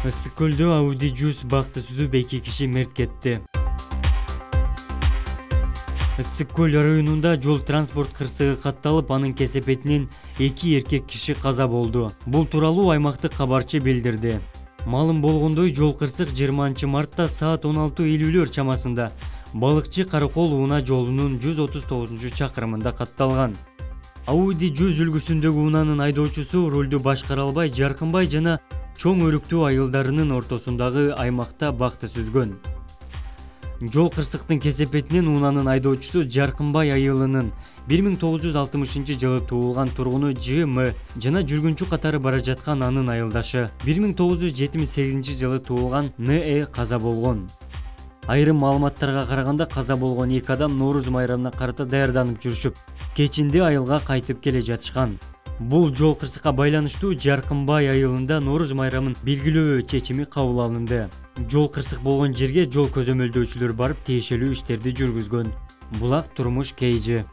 Ысык көлдө Audi Juice бакты сүзүп 2 киши мерт кетти. Ысык көл районунда жол транспорт кырсыгы катталып, анын кесепетинен 2 эркек киши каза болду. Бул тууралуу аймактык кабарчы билдирди. Малым болгондой, жол кырсык 20-мартта саат 16:50 чамасында Балыкчы Каракол унаа жолунун 139-чакырымында катталган. Audi Juice үлгүсүндөгү унаанын айдоочусу рулду башкара албай, Жаркынбай жана чоң өрүктүү айылдарынын ортосундагы аймакта бакты сүзгөн. Жол кырсыктын кесепетинен унаанын айдоочусу Жаркынбай айылынын 1960-жылы туулган тургуну Ж.М. жана жүргүнчү катары бара жаткан анын айылдашы 1978-жылы туулган Н.Э. каза болгон. Айрым маалыматтарга караганда каза болгон 2 адам Нооруз майрамына карата даярданып жүрүшүп, кечинде айылга кайтып келе жатышкан. Бул жол кырсыкка байланыштуу Жаркынбай айылында Нооруз майрамын белгилөө чечими кабыл алынды. Жол кырсык болгон жерге жол көзөмөлдөөчүлөр барып тиешелүү иштерди жүргүзгөн. Булак турмуш кейжи.